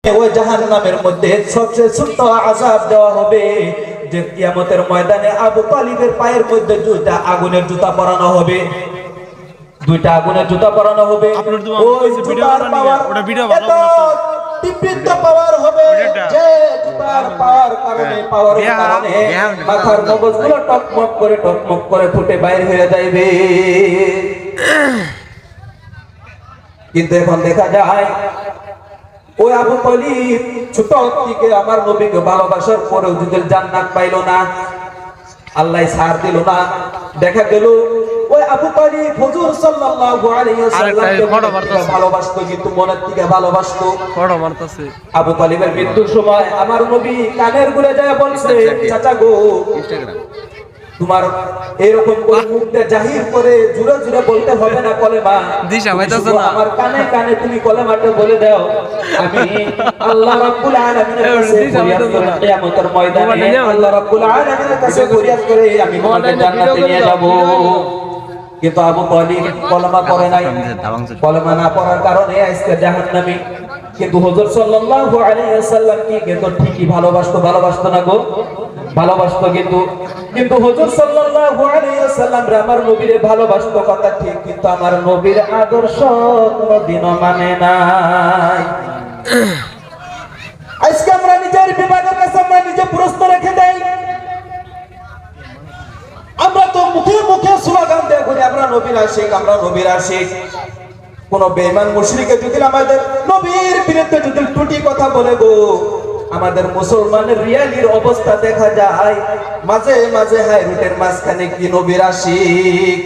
ওই জাহান্নামের মধ্যে সবচেয়ে ছোট্ট আযাব দেওয়া হবে যে কিয়ামতের ময়দানে আবু তালিবের পায়ের মধ্যে দুইটা আগুনের জুতা পরানো হবে, দুইটা আগুনের জুতা পরানো হবে। ওই জুতার পাওয়ার এত তীব্র পাওয়ার হবে যে জুতার পাওয়ার কারণে মাথার মগজগুলো টকমক করে ফুটে বাইর হয়ে যাবে। কিন্তু এখন দেখা যায় ওই আবু তালিব ছোট থেকে আমার নবীকে ভালোবাসার পরেও যদি জান্নাত পাইল না, আল্লাহ ছাড় দিল না। দেখা গেল ওই আবু তালিব হুজুর সাল্লাল্লাহু আলাইহি ওয়াসাল্লামকে ভালোবাসতো, কিন্তু মনের থেকে ভালোবাসতো। আবু তালিবের মৃত্যুর সময় আমার নবী কানের গুলে যায় বলছে, চাচা গো, তোমার এরকম করে মুখটা জাহির করে জোরে জোরে বলতে হবে না কলেমা, আমার কানে কানে তুমি কলেমাটা বলে দাও, আমি আল্লাহ রাব্বুল আলামিনের কাছে ফরিয়াদ করে কিয়ামতের ময়দানে আল্লাহ রাব্বুল আলামিনের কাছে ফরিয়াদ করে আমি তোমাকে জান্নাতে নিয়ে যাব। কিন্তু আবু তালিব কলেমা পড়ে নাই, কলেমা না পড়ার কারণে আজকে জাহান্নামী। কিন্তু হুজুর সাল্লাল্লাহু আলাইহি ওয়াসাল্লাম কি কিন্তু ঠিকই ভালোবাসতো না গো, ভালোবাসতো। কিন্তু হুজুর সাল্লাল্লাহু আলাইহি ওয়াসাল্লাম আমার নবীরে ভালোবাসতো কথা ঠিক, কিন্তু আমার নবীর আদর্শ কোনদিনও মানে নাই। আজকে আমরা নিজের বিবাদের কাছে আমরা নিজে প্রশ্ন রেখে দেই, আমরা তো মুখে মুখে স্লোগান দিয়ে ঘুরি আমরা নবীর আশিক, আমরা নবীর আশিক। কোন বেঈমান মুশরিকে যদি আমাদের নবীর বিরুদ্ধে যদি টুটি কথা বলে গো, আমাদের মুসলমানের রিয়ালির অবস্থা দেখা যায় মাঝে মাঝে হাই রুটের মাঝখানে কি নবীর আশিক।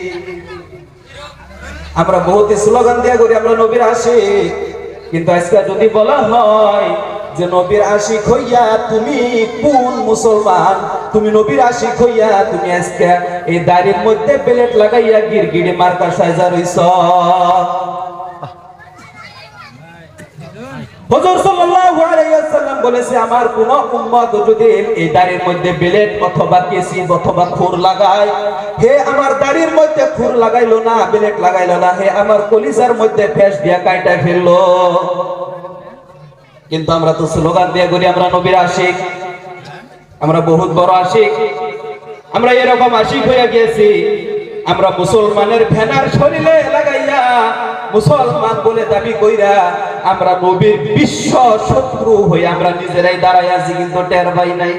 আমরা বহুত স্লোগান দিয়ে করি আমরা নবীর আশিক, কিন্তু আজকে যদি বলা হয় যে নবীর আশিক হইয়া তুমি কোন মুসলমান, তুমি নবীর আশিক হইয়া তুমি আজকে এই দাড়ির মধ্যে বেলেট লাগাইয়া গিরগিড়ে মার্কা সাজা রইছ। হুজুর সাল্লাল্লাহু আলাইহি ওয়াসাল্লাম বলেছে আমার কোন উম্মত যদি এই দাড়ির মধ্যে বেলেট অথবা কেসি অথবা খুর লাগায়, হে আমার দাড়ির মধ্যে খুর লাগাইলো না, বেলেট লাগাইলো না, হে আমার কলিজার মধ্যে ফেস দিয়া কাইটা ফেললো। কিন্তু আমরা তো স্লোগান দিয়ে করি আমরা নবীর আশিক, আমরা বহুত বড় আশিক, আমরা এরকম আশিক হয়ে গেছি। আমরা মুসলমানের ভ্যানার শরীরে লাগাইয়া মুসলমান বলে দাবি কইরা আমরা নবীর বিশ্ব শত্রু হয়ে আমরা নিজেরাই দাঁড়াই আছি, কিন্তু টের পাই নাই।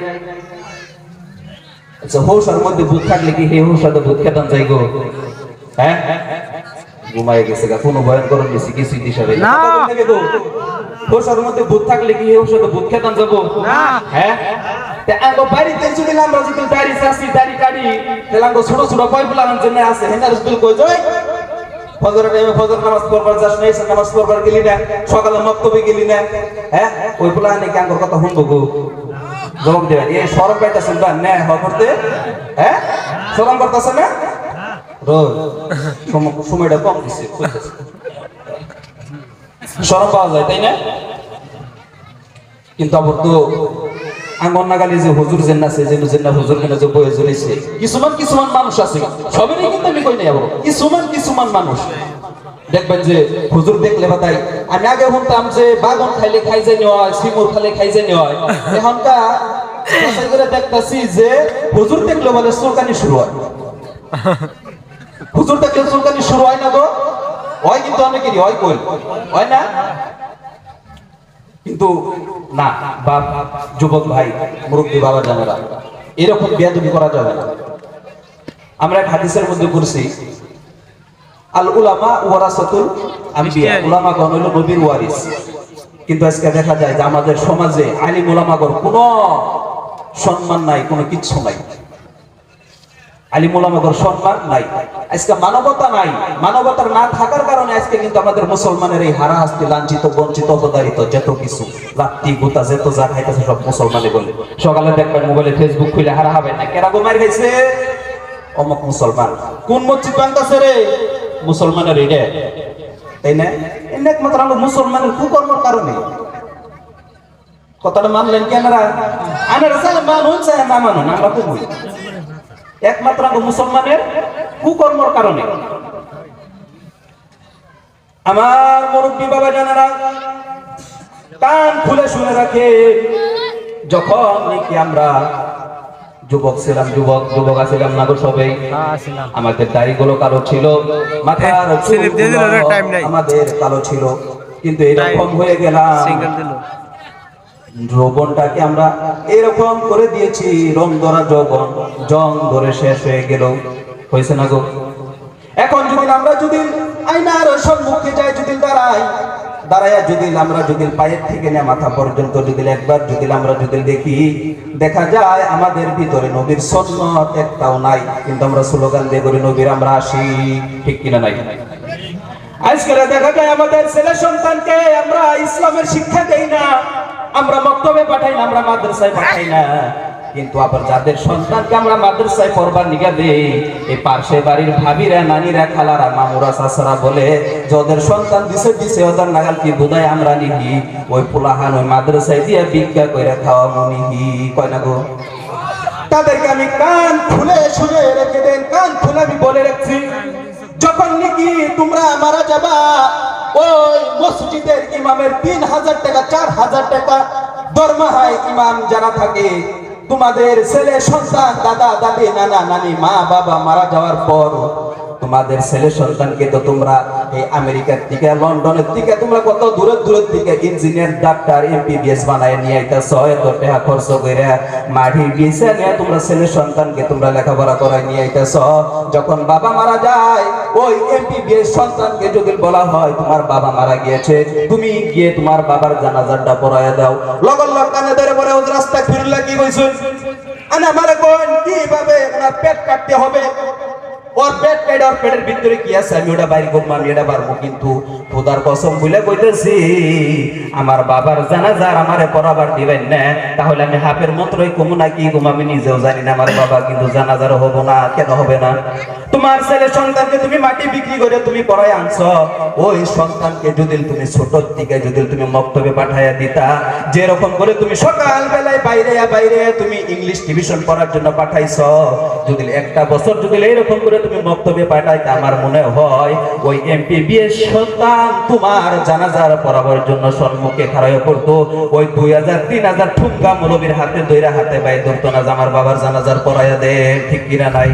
আচ্ছা, হোসার মধ্যে ভূত থাকলে কি হে হোসার ভূত খেতাম যাই গো? হ্যাঁ, ঘুমাই গেছে গা, কোনো বয়ান করুন বেশি কিছু হিসাবে না। হোসার মধ্যে ভূত থাকলে কি হে হোসার ভূত খেতাম যাবো? হ্যাঁ, বাড়িতে যদি আমরা যদি দাড়ি চাষি দাড়ি কাটি, তাহলে আমরা ছোট ছোট পাইপ লাগানোর জন্য আছে হেনার স্কুল কই যাই ফজরের টাইমে ফজর নামাজ পড়বার যাস না, এসে নামাজ পড়বার গেলি না, সকালে মক্তবে গেলি না, হ্যাঁ ওই পোলা নাকি আঙ্গুর কথা শুনবো গো, জবাব দেবেন এই শরম পাইতেছেন বা না করতে, হ্যাঁ শরম করতেছে না, সময়টা কম দিচ্ছে, শরম পাওয়া যায় তাই না? কিন্তু আবার তো আঙ্গন নাগালি যে হুজুর জেন আছে যে হুজুর কেন যে বয়ে জ্বলেছে, কিছুমান মানুষ আছে, সবেরই কিন্তু আমি কই নাই, আবার কিছুমান মানুষ দেখবেন যে হুজুর দেখলে বা তাই। আমি আগে শুনতাম যে বাগন খাইলে খাই জানি হয়, সিমুর খাইলে খাই জানি হয়, এখনকার দেখতেছি যে হুজুর দেখলে বলে চুলকানি শুরু হয়। হুজুর দেখলে চুলকানি শুরু হয় না গো? হয়, কিন্তু অনেকেরই হয়, কই হয় না? কিন্তু না, যুবক ভাই, মুরব্বী বাবা জানেরা, এরকম বেয়াদবি করা যাবে না। আমরা এক হাদিসের মধ্যে পড়ছি আল উলামা ওয়ারাসাতুল আম্বিয়া, উলামাগণ হলো নবীর ওয়ারিস। কিন্তু আজকে দেখা যায় যে আমাদের সমাজে আলিম উলামাগণ কোনো সম্মান নাই, কোনো কিচ্ছু নাই, আলিম উলামাগণ সম্মান নাই। আজকে মানবতা নাই, মানবতার না থাকার কারণে আজকে কিন্তু আমাদের মুসলমানের এই হারাহাস্তি, লাঞ্ছিত, বঞ্চিত, অপদারিত যত কিছু লাত্তি গোতা যত যা খাইতেছে সব মুসলমানে বলে। সকালে দেখবেন মোবাইলে ফেসবুক খুলে হারা হবে না, কেরা গোমার খাইছে অমুক মুসলমান, কোন মসজিদ ভাঙতেছে রে মুসলমানের এটা, তাই না? একমাত্র মুসলমানের কুকর্মের কারণে। কথাটা মানলেন কেনারা? মানুন চাই না মানুন, আমরা খুব একমাত্র মুসলমানের কুকর্মের কারণে। আমার মুরব্বী বাবা জানারা, কান খুলে শুনে রাখে, যখন নাকি আমরা যুবক ছিলাম, যুবক ছিলাম না গো সবাই, আমাদের দাড়িগুলো কালো ছিল, মাথার চুলগুলো আমাদের কালো ছিল, কিন্তু এরকম হয়ে গেলাম, যৌবনটাকে আমরা এরকম করে দিয়েছি, রং ধরা যৌবন, জং ধরে শেষ হয়ে গেল, হয়েছে না গো? এখন যদি আমরা যদি আয়নার সম্মুখে যাই, যদি দাঁড়ায় যদি আমরা যদি পায়ের থেকে না মাথা পর্যন্ত যদি একবার যদি আমরা যদি দেখি, দেখা যায় আমাদের ভিতরে নবীর সুন্নাত একটাও নাই, কিন্তু আমরা স্লোগান দিয়ে করি নবীর আমরা আসি, ঠিক কিনা নাই? আজকে দেখা যায় আমাদের ছেলে সন্তানকে আমরা ইসলামের শিক্ষা দেই না, আমরা মক্তবে পাঠাই না, আমরা মাদ্রাসায় পাঠাই না, কিন্তু আবার যাদের সন্তানকে আমরা মাদ্রাসায় পড়বার নিগা দেই, এই পার্শ্বে বাড়ির ভাবিরা, নানিরা, খালারা, মামুরা, চাচারা বলে যাদের সন্তান দিছে ওদের নাগাল কি বোধায় আমরা নিহি, ওই পোলাহান ওই মাদ্রাসায় দিয়ে ভিক্ষা করে খাওয়া মনিহি, কয় না গো? তাদেরকে আমি কান খুলে শুনে রেখে দেন, কান খুলে আমি বলে রাখছি, যখন নাকি তোমরা মারা যাবা, ওই মসজিদের ইমামের 3000 টাকা 4000 টাকা দরমাহায় ইমাম যারা থাকে, তোমাদের ছেলে সন্তান, দাদা দাদি, নানা নানি, মা বাবা মারা যাওয়ার পর তোমাদের ছেলে সন্তানকে তো তোমরা এই আমেরিকার থেকে, লন্ডনের থেকে তোমরা কত দূরের থেকে ইঞ্জিনিয়ার, ডাক্তার, এমবিবিএস বানায় নিয়ে আইতাছ, এত টাকা খরচ করে মাটি বিছে নিয়ে তোমরা ছেলে সন্তানকে তোমরা লেখাপড়া করায় নিয়ে আইতাছ। যখন বাবা মারা যায়, ওই এমবিবিএস সন্তানকে যদি বলা হয় তোমার বাবা মারা গিয়েছে, তুমি গিয়ে তোমার বাবার জানাজাটা পড়ায় দাও, লগন লগ কানে ধরে পরে ওই রাস্তা ফিরলে কি কইছেন, আনা মারে কোন কিভাবে ওনার পেট কাটতে হবে, ওর পেট কেটে ওর পেটের ভিতরে কি আছে আমি ওটা বাইরে করবো, আমি এটা পারবো, কিন্তু খোদার কসম বলে কইতেছি আমার বাবার জানাজার আমারে পড়াবার দিবেন না, তাহলে আমি হাফের মন্ত্রই কমু নাকি কম আমি নিজেও জানি না, আমার বাবা কিন্তু জানাজার হবো না, কেন হবে না? তোমার ছেলে সন্তানকে তুমি মাটি বিক্রি করে তুমি পড়ায় আনছ, ওই সন্তানকে যদি তুমি ছোট থেকে যদি তুমি মক্তবে পাঠাইয়া দিতা, যেরকম করে তুমি সকাল বেলায় বাইরে তুমি ইংলিশ টিউশন পড়ার জন্য পাঠাইছ, যদি একটা বছর যদি এরকম করে তুমি মক্তবে পাঠাইতে, আমার মনে হয় ওই এমবিবিএস সন্তান তোমার জানাজার পড়াবার জন্য সম্মুখে খাড়াইয়া পড়তো, ওই 2000-3000 ঠুঙ্গা মৌলবীর হাতে দইরা হাতে বাইর ধরতো না, আমার বাবার জানাজার পড়াইয়া দে, ঠিক কিনা নাই?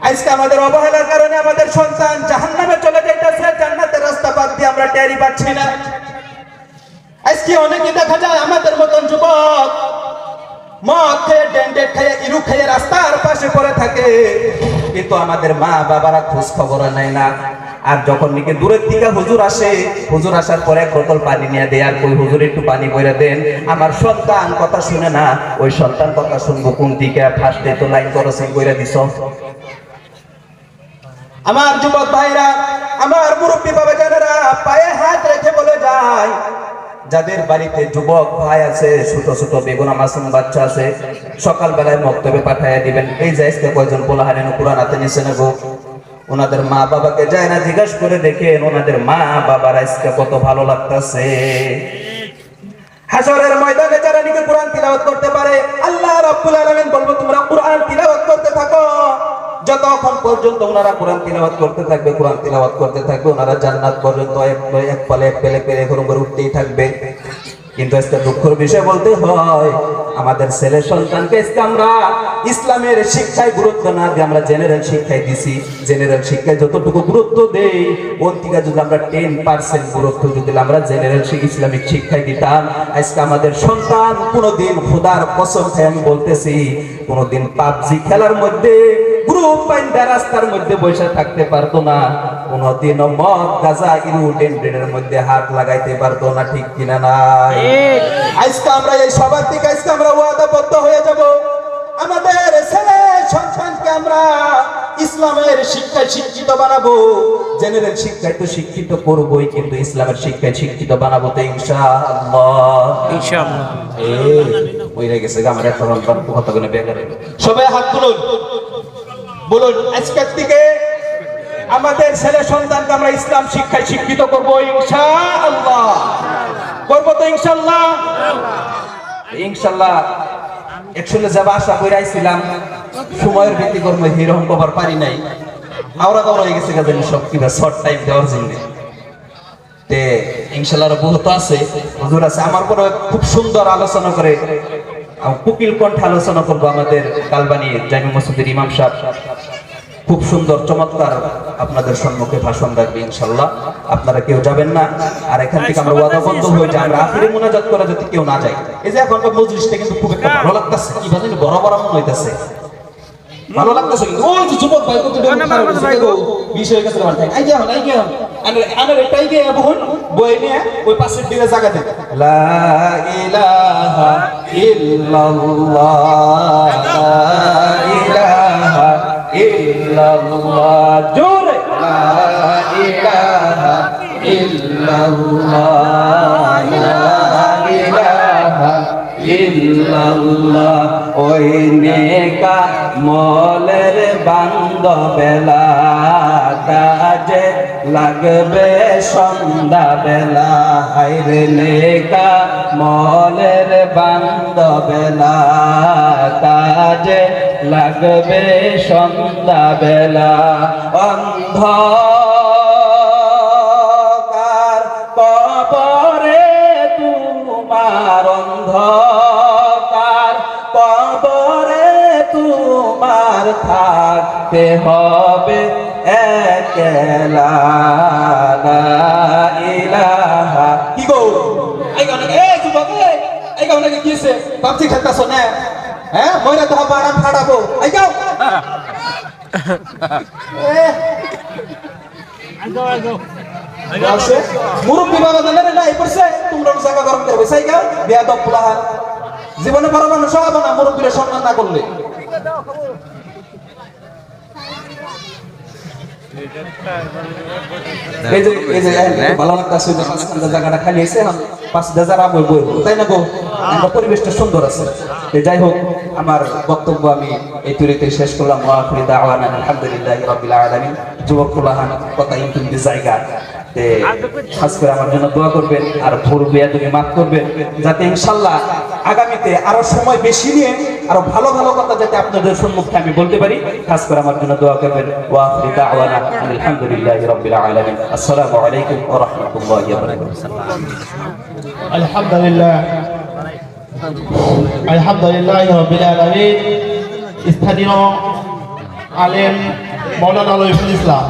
আজকে আমাদের অবহেলার কারণে আমাদের সন্তান জাহান্নামে চলে যাইতেছে, জান্নাতের রাস্তা বাদ দিয়ে আমরা টেরি পাচ্ছি না। আজকে অনেকে দেখা যায় আমাদের মতন যুবক মদ খেয়ে, ডেন্ডেট খেয়ে, ইরু খেয়ে রাস্তার পাশে পড়ে থাকে, কিন্তু আমাদের মা বাবারা খোঁজ খবর নেয় না। আর যখন নাকি দূরের দিকে হুজুর আসে, হুজুর আসার পরে এক বোতল পানি নিয়ে দেয়, আর কই হুজুর একটু পানি বইরা দেন, আমার সন্তান কথা শুনে না, ওই সন্তান কথা শুনবো কোন দিকে, ফার্স্টে তো লাইন করছেন কইরা দিছ। আমার যুবক ভাইরা, আমার মুরব্বী বাবা জানেরা, পায়ে হাত রেখে বলে যায়, যাদের বাড়িতে যুবক ভাই আছে, ছোট ছোট বেগুনা মাসুম বাচ্চা আছে, সকাল বেলায় মক্তবে পাঠাইয়া দিবেন। এই যে আজকে কয়জন পোলাহারেন কুরআন হাতে নিছে না গো, ওনাদের মা বাবাকে যায় না জিজ্ঞাসা করে দেখেন, ওনাদের মা বাবার আজকে কত ভালো লাগতেছে। হাসরের ময়দানে যারা নাকি কুরআন তিলাওয়াত করতে পারে, আল্লাহ রাব্বুল আলামিন বলবো তোমরা কুরআন তিলাওয়াত করতে থাকো, যতক্ষণ পর্যন্ত ওনারা কোরআন তিলাওয়াত করতে থাকবে, কোরআন তিলাওয়াত করতে থাকবে, ওনারা জান্নাত পর্যন্ত এক পালে এক পেলে পেলে এরকম করে উঠতেই থাকবে। কিন্তু আজকে দুঃখের বিষয় বলতে হয়, আমাদের ছেলে সন্তানকে আজকে আমরা ইসলামের শিক্ষায় গুরুত্ব না দিয়ে আমরা জেনারেল শিক্ষায় দিছি। জেনারেল শিক্ষায় যতটুকু গুরুত্ব দেই, ওর থেকে যদি আমরা 10% গুরুত্ব যদি আমরা জেনারেল ইসলামিক শিক্ষায় দিতাম, আজকে আমাদের সন্তান কোনোদিন খোদার কসম খেয়ে আমি বলতেছি, কোনোদিন পাবজি খেলার মধ্যে গ্রুপ বাইন্দা রাস্তার মধ্যে বসে থাকতে পারতো না, কোনোদিনও মদ গাঁজা ইরু ডেন্ডেনের মধ্যে হাত লাগাইতে পারতো না, ঠিক কিনা নাই? আজকে আমরা এই সবার থেকে আজকে আমরা ওয়াদাবদ্ধ হয়ে যাব, আমাদের ছেলে সন্তানকে আমরা ইসলামের শিক্ষায় শিক্ষিত বানাবো। জেনারেল শিক্ষায় তো শিক্ষিত করবোই, কিন্তু ইসলামের শিক্ষায় শিক্ষিত বানাবো তো ইনশাআল্লাহ। ইনশাআল্লাহ ওইরা গেছে আমার একটা কথা বলে বেকারে। সবাই হাত তুলুন, বলুন আজকের থেকে আমাদের ছেলে সন্তানকে আমরা ইসলাম শিক্ষায় শিক্ষিত করবো ইনশাআল্লাহ। করবো তো ইনশাআল্লাহ? ইনশাআল্লাহ একচুয়ালি যাব আশা করে আইছিলাম, সময়ের ভিত্তি কর্ম হিরকম কভার পারি নাই, আওরা গাওরা হয়ে গেছে সব কিবা শর্ট টাইম দেওয়ার জন্য। ইনশাআল্লাহ বহুত আছে, হুজুর আছে। আমার পরে খুব সুন্দর আলোচনা করে, কুকিল কণ্ঠে আলোচনা করবো আমাদের কালবানি জামি মসজিদের ইমাম সাহেব, খুব সুন্দর চমৎকার আপনাদের সম্মুখে ভাষণ রাখবে ইনশাআল্লাহ। আপনারা কেউ যাবেন না। আর এখান থেকে আমরা ওয়াদাবদ্ধ হয়ে যাই, আমরা আখিরে মুনাজাত করা যাতে কেউ না যায়। এই যে এখনকার মজলিসটা কিন্তু খুব একটা ভালো লাগতেছে, কি জানেন বড় বড় মনে হইতেছে, ভালো লাগতেছে কিন্তু ওই যে যুবক ভাই কত বিষয় কাছে আমার আই গিয়া আই গিয়া আনার এটাই গিয়া বহুন বই নিয়ে ওই পাশের দিকে জায়গা দেন, লা ইলাহা ইল্লাল্লাহ লা ইলাহা ইল্লাল্লাহ জোরে লা ইলাহা ইল্লাল্লাহ লা ইলাহা ইল্লাল্লাহ। ওই নেকা মলের বান্ধবেলা কাজে লাগবে সন্ধ্যা বেলা, হাইরে নেকা মলের বান্ধবেলা কাজে লাগবে সন্ধ্যা বেলা। অন্ধকার কবরে তোমার, অন্ধকার কবরে তোমার থাকতে হবে একলা, লা ইলাহা। কি গো এই গান এই যুবক এই গান কি হইছে পাপছি খাতাছো না, হ্যাঁ মইরা তো বাড়াম ফাড়াবো আই যাও মুরব্বী বাবা জানেন না এই পড়ছে তোমরা জায়গা গরম করবে সাই গা বেয়াদব পুলাহান জীবনে বড় মানুষ হবে না মুরব্বীরা সম্মান না করলে। জায়গাটা খালি আছে, 5,000 বই বই তাই না গো, পরিবেশটা সুন্দর আছে। যাই হোক আমার বক্তব্য আমি এই তরিতে শেষ করলাম। আলহামদুলিল্লাহি রাব্বিল আলামিন। যুবক কুলাহান কথা ইনতুম জায়গা খাস করে আমার জন্য দোয়া করবেন, আর ভুল বেয়াদবি মাফ করবেন, যাতে ইনশাআল্লাহ আগামীতে আরো সময় বেশি নিয়ে আরো ভালো ভালো কথা যাতে আপনাদের সম্মুখে আমি বলতে পারি। খাস করে আমার জন্য দোয়া করবেন। ওয়া আখিরু দাওয়ানা আলহামদুলিল্লাহি রাব্বিল আলামিন। আসসালামু আলাইকুম ওয়া রাহমাতুল্লাহি ওয়া বারাকাতুহু। আলহামদুলিল্লাহ আলহামদুলিল্লাহি রাব্বিল আলামিন। স্থানীয় আলেম মাওলানা আলমুল ইসলাম